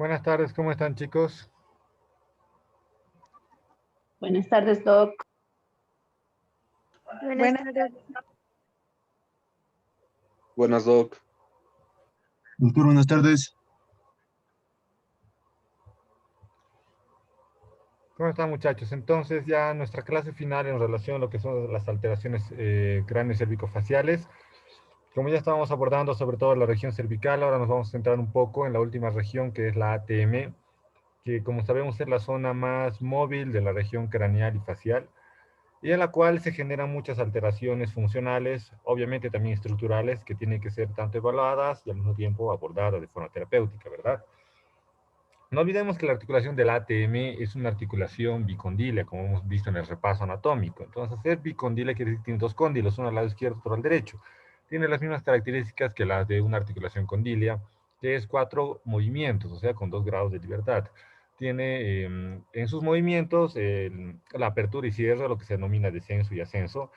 Buenas tardes, ¿cómo están, chicos? Buenas tardes, Doc. Buenas tardes. Buenas, Doc. Doctor, buenas tardes. ¿Cómo están, muchachos? Entonces, ya nuestra clase final en relación a lo que son las alteraciones cráneo cervicofaciales. Como ya estábamos abordando sobre todo la región cervical, ahora nos vamos a centrar un poco en la última región, que es la ATM, que como sabemos es la zona más móvil de la región craneal y facial, y en la cual se generan muchas alteraciones funcionales, obviamente también estructurales, que tienen que ser tanto evaluadas y al mismo tiempo abordadas de forma terapéutica, ¿verdad? No olvidemos que la articulación del ATM es una articulación bicondílea, como hemos visto en el repaso anatómico. Entonces, ser bicondílea quiere decir que tiene dos cóndilos, uno al lado izquierdo, otro al derecho. Tiene las mismas características que las de una articulación condílea, que es 4 movimientos, o sea, con 2 grados de libertad. Tiene en sus movimientos la apertura y cierre, lo que se denomina descenso y ascenso,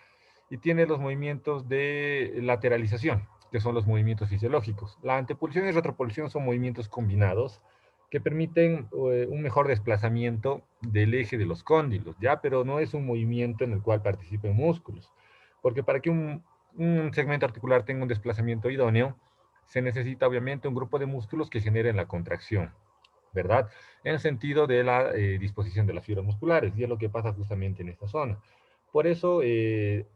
y tiene los movimientos de lateralización, que son los movimientos fisiológicos. La antepulsión y retropulsión son movimientos combinados que permiten un mejor desplazamiento del eje de los cóndilos, ¿ya? Pero no es un movimiento en el cual participen músculos, porque para que un segmento articular tenga un desplazamiento idóneo, se necesita obviamente un grupo de músculos que generen la contracción, ¿verdad? En el sentido de la disposición de las fibras musculares, y es lo que pasa justamente en esta zona. Por eso,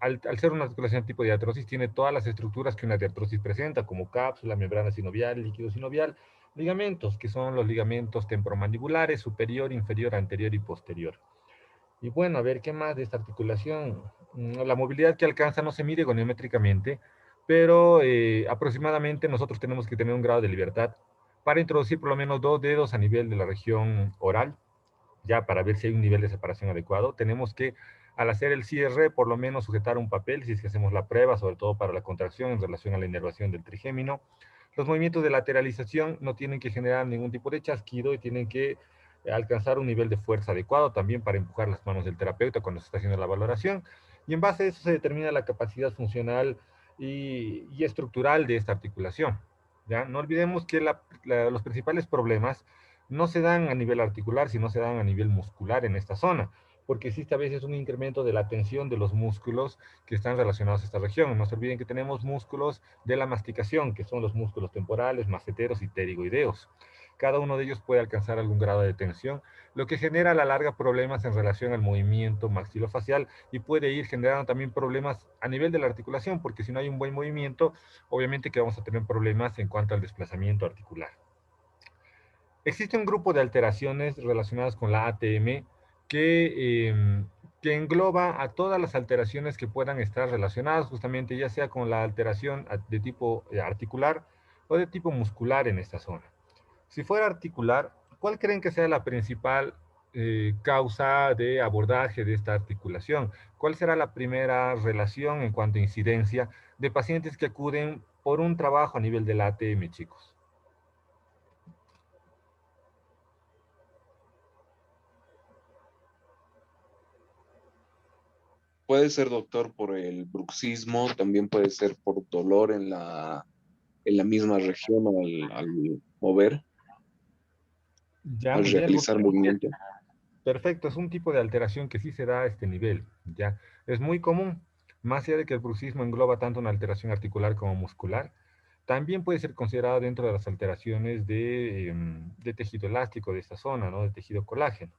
al ser una articulación tipo de artrosis, tiene todas las estructuras que una artrosis presenta, como cápsula, membrana sinovial, líquido sinovial, ligamentos, que son los ligamentos temporomandibulares, superior, inferior, anterior y posterior. Y bueno, a ver, ¿qué más de esta articulación? La movilidad que alcanza no se mide goniométricamente, pero aproximadamente nosotros tenemos que tener un grado de libertad para introducir por lo menos 2 dedos a nivel de la región oral, ya para ver si hay un nivel de separación adecuado. Tenemos que, al hacer el cierre, por lo menos sujetar un papel, si es que hacemos la prueba, sobre todo para la contracción en relación a la inervación del trigémino. Los movimientos de lateralización no tienen que generar ningún tipo de chasquido y tienen que alcanzar un nivel de fuerza adecuado también para empujar las manos del terapeuta cuando se está haciendo la valoración. Y en base a eso se determina la capacidad funcional y estructural de esta articulación. ¿Ya? No olvidemos que los principales problemas no se dan a nivel articular, sino se dan a nivel muscular en esta zona, porque existe a veces un incremento de la tensión de los músculos que están relacionados a esta región. No se olviden que tenemos músculos de la masticación, que son los músculos temporales, maceteros y pterigoideos. Cada uno de ellos puede alcanzar algún grado de tensión, lo que genera a la larga problemas en relación al movimiento maxilofacial y puede ir generando también problemas a nivel de la articulación, porque si no hay un buen movimiento, obviamente que vamos a tener problemas en cuanto al desplazamiento articular. Existe un grupo de alteraciones relacionadas con la ATM que engloba a todas las alteraciones que puedan estar relacionadas justamente ya sea con la alteración de tipo articular o de tipo muscular en esta zona. Si fuera articular, ¿cuál creen que sea la principal causa de abordaje de esta articulación? ¿Cuál será la primera relación en cuanto a incidencia de pacientes que acuden por un trabajo a nivel de la ATM, chicos? Puede ser, doctor, por el bruxismo, también puede ser por dolor en la misma región al mover, Ya, al muy bien. realizar movimiento. Perfecto, es un tipo de alteración que sí se da a este nivel, ¿ya? Es muy común, más allá de que el bruxismo engloba tanto una alteración articular como muscular, también puede ser considerado dentro de las alteraciones de tejido elástico de esta zona, ¿no? De tejido colágeno.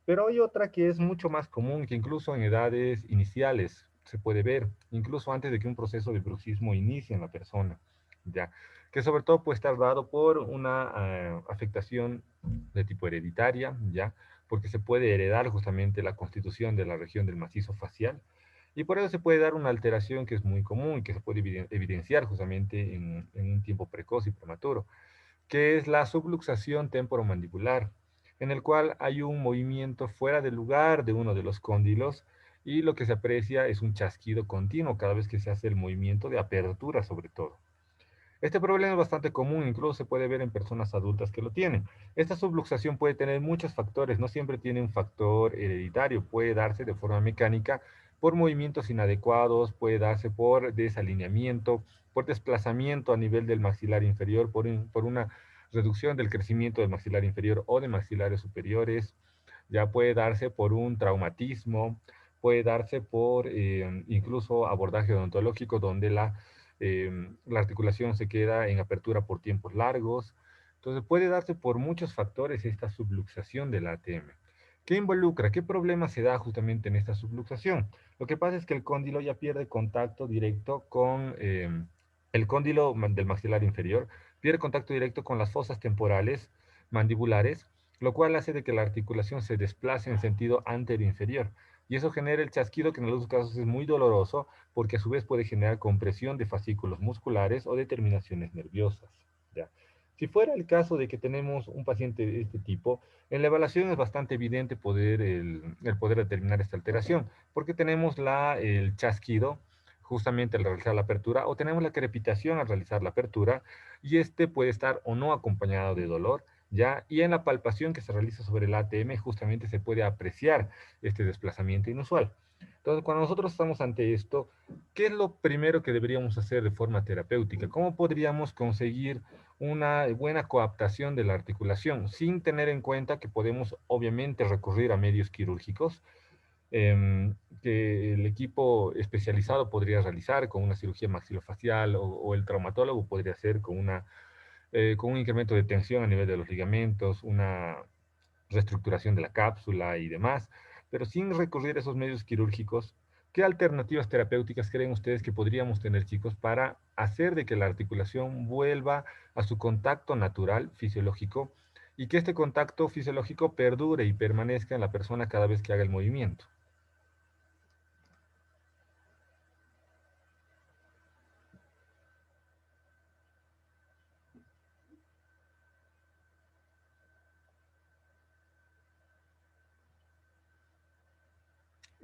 Pero hay otra que es mucho más común, que incluso en edades iniciales se puede ver, incluso antes de que un proceso de bruxismo inicie en la persona, ¿ya? Que sobre todo puede estar dado por una afectación de tipo hereditaria, ¿ya? Porque se puede heredar justamente la constitución de la región del macizo facial, y por eso se puede dar una alteración que es muy común y que se puede evidenciar justamente en un tiempo precoz y prematuro, que es la subluxación temporomandibular, en el cual hay un movimiento fuera de lugar de uno de los cóndilos y lo que se aprecia es un chasquido continuo cada vez que se hace el movimiento de apertura sobre todo. Este problema es bastante común, incluso se puede ver en personas adultas que lo tienen. Esta subluxación puede tener muchos factores, no siempre tiene un factor hereditario, puede darse de forma mecánica por movimientos inadecuados, puede darse por desalineamiento, por desplazamiento a nivel del maxilar inferior, por una reducción del crecimiento del maxilar inferior o de maxilares superiores, ya puede darse por un traumatismo, puede darse por incluso abordaje odontológico donde la articulación se queda en apertura por tiempos largos. Entonces puede darse por muchos factores esta subluxación del ATM. ¿Qué involucra? ¿Qué problema se da justamente en esta subluxación? Lo que pasa es que el cóndilo ya pierde contacto directo con el cóndilo del maxilar inferior, pierde contacto directo con las fosas temporales mandibulares, lo cual hace de que la articulación se desplace en sentido anterior-inferior. Y eso genera el chasquido que en algunos casos es muy doloroso porque a su vez puede generar compresión de fascículos musculares o de terminaciones nerviosas. ¿Ya? Si fuera el caso de que tenemos un paciente de este tipo, en la evaluación es bastante evidente el poder determinar esta alteración, porque tenemos el chasquido justamente al realizar la apertura, o tenemos la crepitación al realizar la apertura, y este puede estar o no acompañado de dolor, ¿ya? Y en la palpación que se realiza sobre el ATM justamente se puede apreciar este desplazamiento inusual. Entonces, cuando nosotros estamos ante esto, ¿qué es lo primero que deberíamos hacer de forma terapéutica? ¿Cómo podríamos conseguir una buena coaptación de la articulación sin tener en cuenta que podemos obviamente recurrir a medios quirúrgicos que el equipo especializado podría realizar con una cirugía maxilofacial o el traumatólogo podría hacer con un incremento de tensión a nivel de los ligamentos, una reestructuración de la cápsula y demás, pero sin recurrir a esos medios quirúrgicos? ¿Qué alternativas terapéuticas creen ustedes que podríamos tener, chicos, para hacer de que la articulación vuelva a su contacto natural, fisiológico, y que este contacto fisiológico perdure y permanezca en la persona cada vez que haga el movimiento?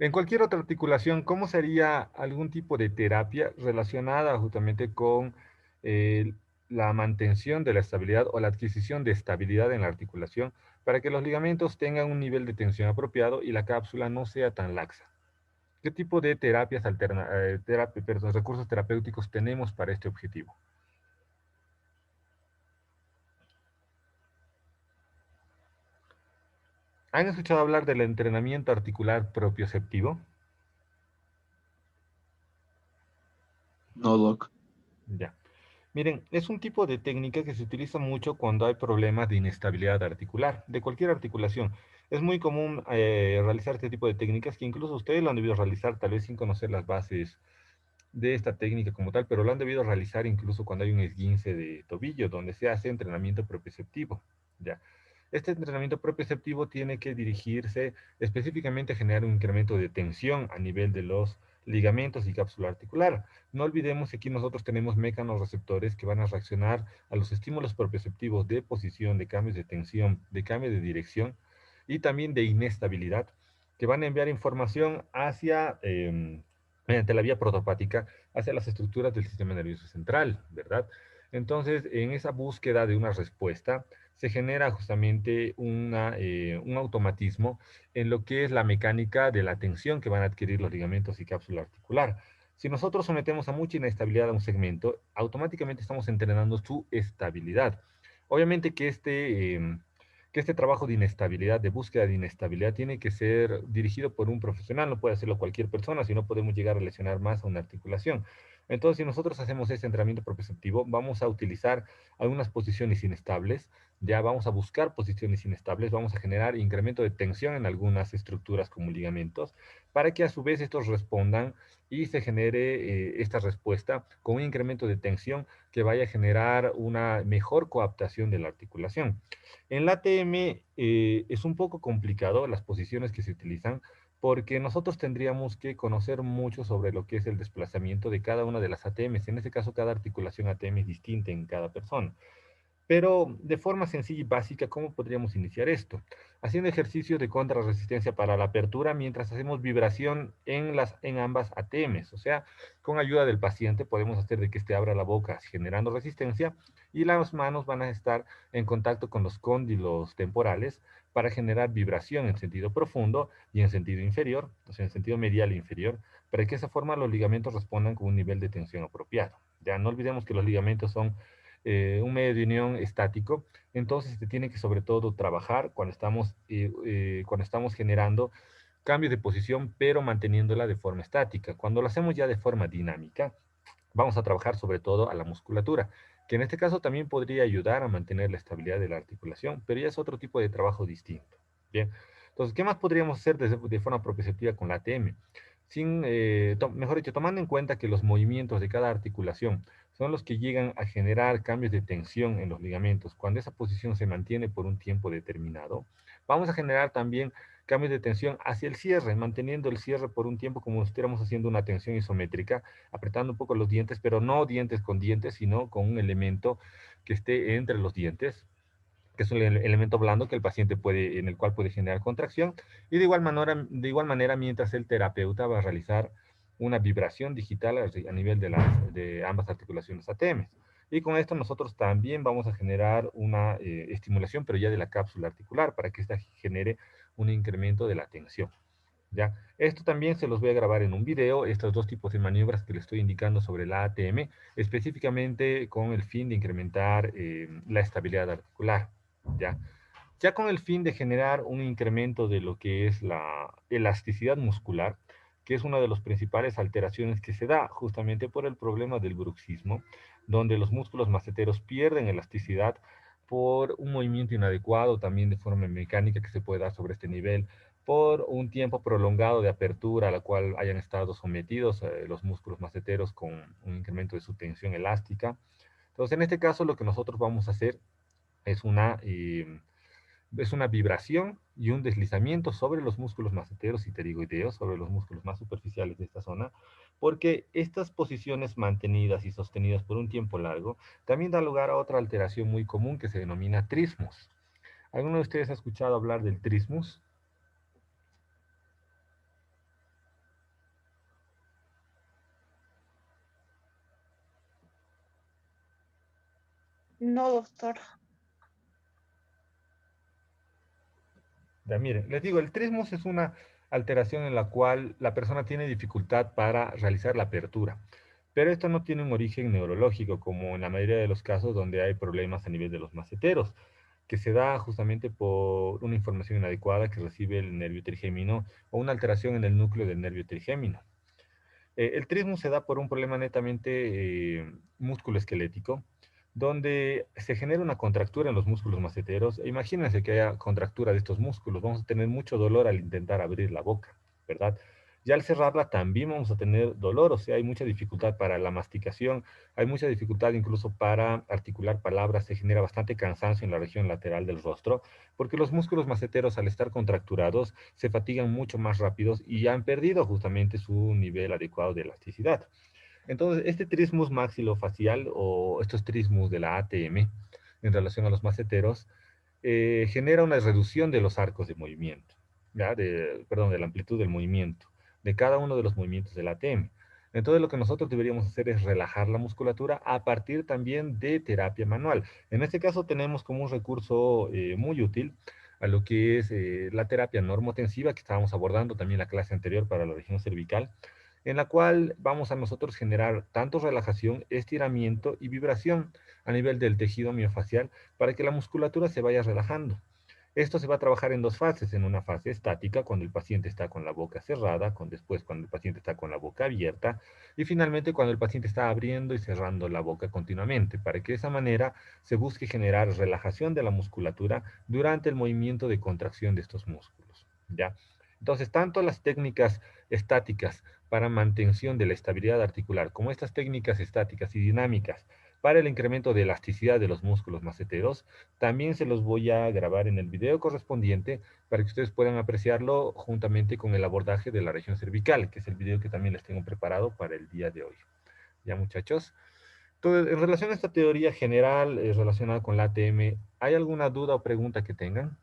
En cualquier otra articulación, ¿cómo sería algún tipo de terapia relacionada justamente con eh, la mantención de la estabilidad o la adquisición de estabilidad en la articulación para que los ligamentos tengan un nivel de tensión apropiado y la cápsula no sea tan laxa? ¿Qué tipo de recursos terapéuticos tenemos para este objetivo? ¿Han escuchado hablar del entrenamiento articular propioceptivo? No, Doc. Ya. Miren, es un tipo de técnica que se utiliza mucho cuando hay problemas de inestabilidad articular, de cualquier articulación. Es muy común realizar este tipo de técnicas que incluso ustedes lo han debido realizar tal vez sin conocer las bases de esta técnica como tal, pero lo han debido realizar incluso cuando hay un esguince de tobillo, donde se hace entrenamiento propioceptivo. ¿Ya? Este entrenamiento propioceptivo tiene que dirigirse específicamente a generar un incremento de tensión a nivel de los ligamentos y cápsula articular. No olvidemos que aquí nosotros tenemos mecanorreceptores que van a reaccionar a los estímulos propioceptivos de posición, de cambios de tensión, de cambio de dirección y también de inestabilidad, que van a enviar información mediante la vía protopática, hacia las estructuras del sistema nervioso central, ¿verdad? Entonces, en esa búsqueda de una respuesta, se genera justamente un automatismo en lo que es la mecánica de la tensión que van a adquirir los ligamentos y cápsula articular. Si nosotros sometemos a mucha inestabilidad a un segmento, automáticamente estamos entrenando su estabilidad. Obviamente que este trabajo de inestabilidad, de búsqueda de inestabilidad, tiene que ser dirigido por un profesional, no puede hacerlo cualquier persona, si no podemos llegar a lesionar más a una articulación. Entonces, si nosotros hacemos este entrenamiento propioceptivo, vamos a utilizar algunas posiciones inestables, ya vamos a buscar posiciones inestables, vamos a generar incremento de tensión en algunas estructuras como ligamentos, para que a su vez estos respondan y se genere esta respuesta con un incremento de tensión que vaya a generar una mejor coaptación de la articulación. En la ATM es un poco complicado las posiciones que se utilizan porque nosotros tendríamos que conocer mucho sobre lo que es el desplazamiento de cada una de las ATMs. En este caso, cada articulación ATM es distinta en cada persona. Pero de forma sencilla y básica, ¿cómo podríamos iniciar esto? Haciendo ejercicios de contrarresistencia para la apertura mientras hacemos vibración en ambas ATMs. O sea, con ayuda del paciente podemos hacer de que éste abra la boca generando resistencia y las manos van a estar en contacto con los cóndilos temporales para generar vibración en sentido profundo y en sentido inferior, o sea, en sentido medial e inferior, para que de esa forma los ligamentos respondan con un nivel de tensión apropiado. Ya no olvidemos que los ligamentos son un medio de unión estático, entonces se tiene que sobre todo trabajar cuando estamos generando cambios de posición, pero manteniéndola de forma estática. Cuando lo hacemos ya de forma dinámica, vamos a trabajar sobre todo a la musculatura, que en este caso también podría ayudar a mantener la estabilidad de la articulación, pero ya es otro tipo de trabajo distinto. Bien, entonces, ¿qué más podríamos hacer de forma propioceptiva con la ATM? Mejor dicho, tomando en cuenta que los movimientos de cada articulación son los que llegan a generar cambios de tensión en los ligamentos. Cuando esa posición se mantiene por un tiempo determinado, vamos a generar también cambios de tensión hacia el cierre, manteniendo el cierre por un tiempo como si estuviéramos haciendo una tensión isométrica, apretando un poco los dientes, pero no dientes con dientes, sino con un elemento que esté entre los dientes, que es un elemento blando que el paciente en el cual puede generar contracción, y de igual manera mientras el terapeuta va a realizar una vibración digital a nivel de ambas articulaciones ATM. Y con esto nosotros también vamos a generar una estimulación, pero ya de la cápsula articular, para que ésta genere un incremento de la tensión. ¿Ya? Esto también se los voy a grabar en un video, estos dos tipos de maniobras que les estoy indicando sobre la ATM, específicamente con el fin de incrementar la estabilidad articular. ¿Ya? Ya con el fin de generar un incremento de lo que es la elasticidad muscular, que es una de las principales alteraciones que se da justamente por el problema del bruxismo, donde los músculos maceteros pierden elasticidad por un movimiento inadecuado, también de forma mecánica que se puede dar sobre este nivel, por un tiempo prolongado de apertura a la cual hayan estado sometidos los músculos maceteros con un incremento de su tensión elástica. Entonces, en este caso, lo que nosotros vamos a hacer es una vibración y un deslizamiento sobre los músculos maceteros y pterigoideos, sobre los músculos más superficiales de esta zona, porque estas posiciones mantenidas y sostenidas por un tiempo largo también da lugar a otra alteración muy común que se denomina trismus. ¿Alguno de ustedes ha escuchado hablar del trismus? No, doctor. Ya, miren, les digo, el trismus es una alteración en la cual la persona tiene dificultad para realizar la apertura, pero esto no tiene un origen neurológico, como en la mayoría de los casos donde hay problemas a nivel de los maceteros, que se da justamente por una información inadecuada que recibe el nervio trigémino o una alteración en el núcleo del nervio trigémino. El trismus se da por un problema netamente musculoesquelético, donde se genera una contractura en los músculos maceteros. Imagínense que haya contractura de estos músculos, vamos a tener mucho dolor al intentar abrir la boca, ¿verdad? Ya al cerrarla también vamos a tener dolor, o sea, hay mucha dificultad para la masticación, hay mucha dificultad incluso para articular palabras, se genera bastante cansancio en la región lateral del rostro, porque los músculos maceteros al estar contracturados se fatigan mucho más rápidos y han perdido justamente su nivel adecuado de elasticidad. Entonces, este trismus maxilofacial o estos trismus de la ATM en relación a los maceteros genera una reducción de los arcos de movimiento, ¿ya? Perdón, de la amplitud del movimiento, de cada uno de los movimientos del ATM. Entonces, lo que nosotros deberíamos hacer es relajar la musculatura a partir también de terapia manual. En este caso, tenemos como un recurso muy útil a lo que es la terapia normotensiva que estábamos abordando también en la clase anterior para la región cervical, en la cual vamos a nosotros generar tanto relajación, estiramiento y vibración a nivel del tejido miofacial para que la musculatura se vaya relajando. Esto se va a trabajar en dos fases, en una fase estática, cuando el paciente está con la boca cerrada, después cuando el paciente está con la boca abierta, y finalmente cuando el paciente está abriendo y cerrando la boca continuamente, para que de esa manera se busque generar relajación de la musculatura durante el movimiento de contracción de estos músculos. ¿Ya? Entonces, tanto las técnicas estáticas para mantención de la estabilidad articular como estas técnicas estáticas y dinámicas para el incremento de elasticidad de los músculos maceteros, también se los voy a grabar en el video correspondiente para que ustedes puedan apreciarlo juntamente con el abordaje de la región cervical, que es el video que también les tengo preparado para el día de hoy. ¿Ya, muchachos? Entonces, en relación a esta teoría general relacionada con la ATM, ¿hay alguna duda o pregunta que tengan?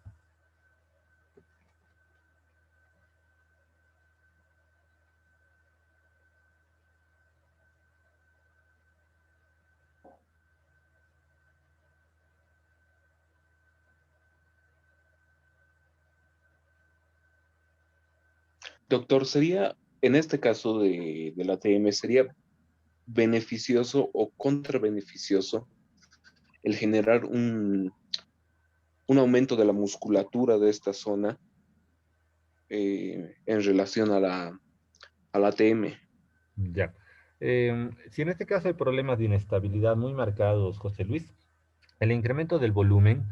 Doctor, ¿sería, en este caso de la ATM, sería beneficioso o contrabeneficioso el generar un aumento de la musculatura de esta zona en relación a la ATM. Ya. Si en este caso hay problemas de inestabilidad muy marcados, José Luis, el incremento del volumen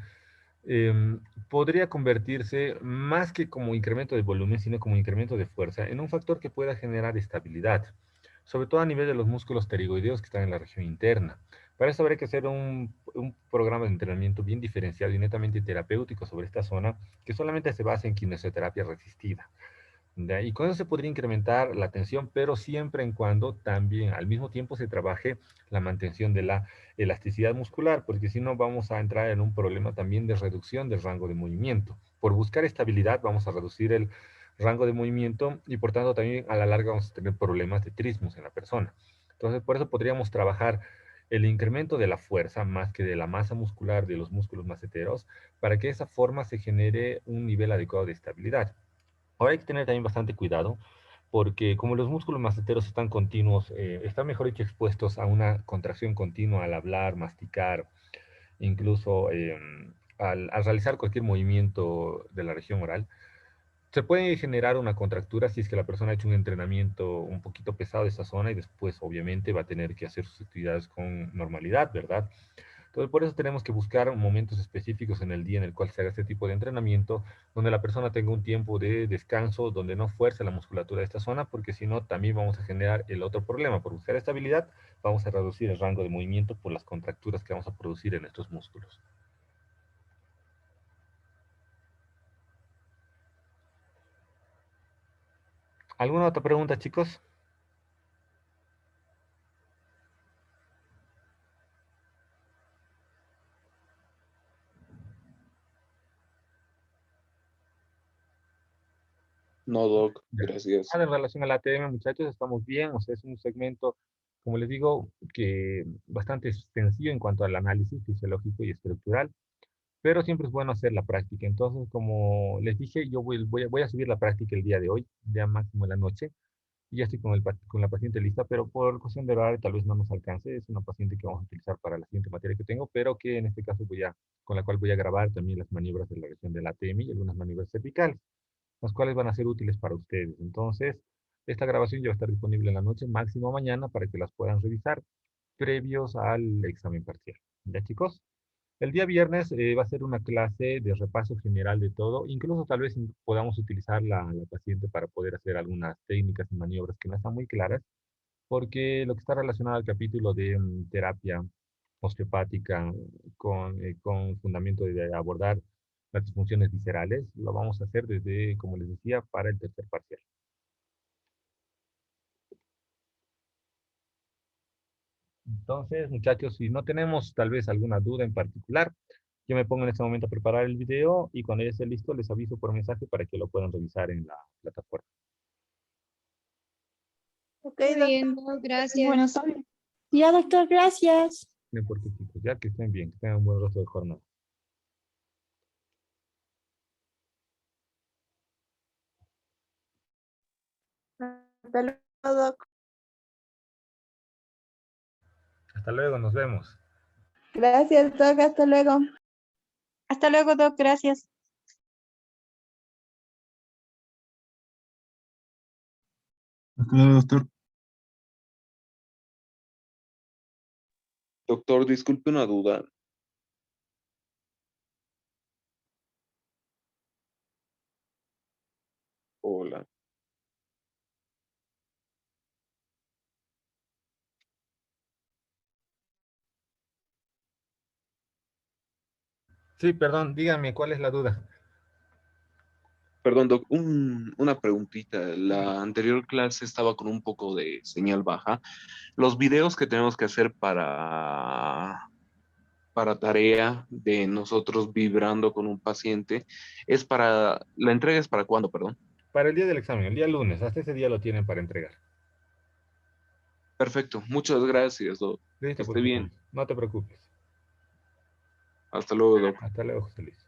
podría convertirse más que como incremento de volumen, sino como incremento de fuerza, en un factor que pueda generar estabilidad, sobre todo a nivel de los músculos pterigoideos que están en la región interna. Para eso habría que hacer un programa de entrenamiento bien diferenciado y netamente terapéutico sobre esta zona, que solamente se basa en quimioterapia resistida. ¿Ya? Y con eso se podría incrementar la tensión, pero siempre en cuando también al mismo tiempo se trabaje la mantención de la elasticidad muscular, porque si no vamos a entrar en un problema también de reducción del rango de movimiento. Por buscar estabilidad vamos a reducir el rango de movimiento y por tanto también a la larga vamos a tener problemas de trismus en la persona. Entonces por eso podríamos trabajar el incremento de la fuerza más que de la masa muscular de los músculos maceteros para que de esa forma se genere un nivel adecuado de estabilidad. Ahora hay que tener también bastante cuidado porque como los músculos maceteros están continuos, están mejor dicho expuestos a una contracción continua al hablar, masticar, incluso al realizar cualquier movimiento de la región oral, se puede generar una contractura si es que la persona ha hecho un entrenamiento un poquito pesado de esa zona y después obviamente va a tener que hacer sus actividades con normalidad, ¿verdad? Entonces, por eso tenemos que buscar momentos específicos en el día en el cual se haga este tipo de entrenamiento, donde la persona tenga un tiempo de descanso, donde no fuerce la musculatura de esta zona, porque si no, también vamos a generar el otro problema. Por buscar estabilidad, vamos a reducir el rango de movimiento por las contracturas que vamos a producir en estos músculos. ¿Alguna otra pregunta, chicos? No, Doc, Ya. gracias. En relación al ATM, muchachos, estamos bien, o sea, es un segmento, como les digo, que bastante sencillo en cuanto al análisis fisiológico y estructural, pero siempre es bueno hacer la práctica. Entonces, como les dije, yo voy a subir la práctica el día de hoy, ya máximo en la noche, y ya estoy con la paciente lista, pero por cuestión de horario tal vez no nos alcance. Es una paciente que vamos a utilizar para la siguiente materia que tengo, pero que en este caso con la cual voy a grabar también las maniobras de la región del ATM y algunas maniobras cervicales, las cuales van a ser útiles para ustedes. Entonces, esta grabación ya va a estar disponible en la noche, máximo mañana, para que las puedan revisar previos al examen parcial. ¿Ya, chicos? El día viernes va a ser una clase de repaso general de todo, incluso tal vez podamos utilizar la paciente para poder hacer algunas técnicas y maniobras que no están muy claras, porque lo que está relacionado al capítulo de terapia osteopática con fundamento de abordar las disfunciones viscerales, lo vamos a hacer desde, como les decía, para el tercer parcial. Entonces, muchachos, si no tenemos tal vez alguna duda en particular, yo me pongo en este momento a preparar el video y cuando ya esté listo les aviso por mensaje para que lo puedan revisar en la plataforma. Ok, Muy doctor. bien, Doc, gracias. Bueno, está bien. Ya, doctor, gracias. No importa, chicos, ya que estén bien, que tengan un buen resto de jornada. Hasta luego, doc. Hasta luego, nos vemos. Gracias, doc. Hasta luego. Hasta luego, Doc, gracias. Hasta luego, doctor. Doctor, disculpe una duda. Hola. Sí, perdón, díganme, ¿cuál es la duda? Perdón, Doc, una preguntita. La anterior clase estaba con un poco de señal baja. Los videos que tenemos que hacer para tarea de nosotros vibrando con un paciente, la entrega es para cuándo, perdón. Para el día del examen, el día lunes, hasta ese día lo tienen para entregar. Perfecto, muchas gracias, Doc. Que Listo, por esté bien. supuesto. No te preocupes. Hasta luego, Doc. Hasta luego, José Luis.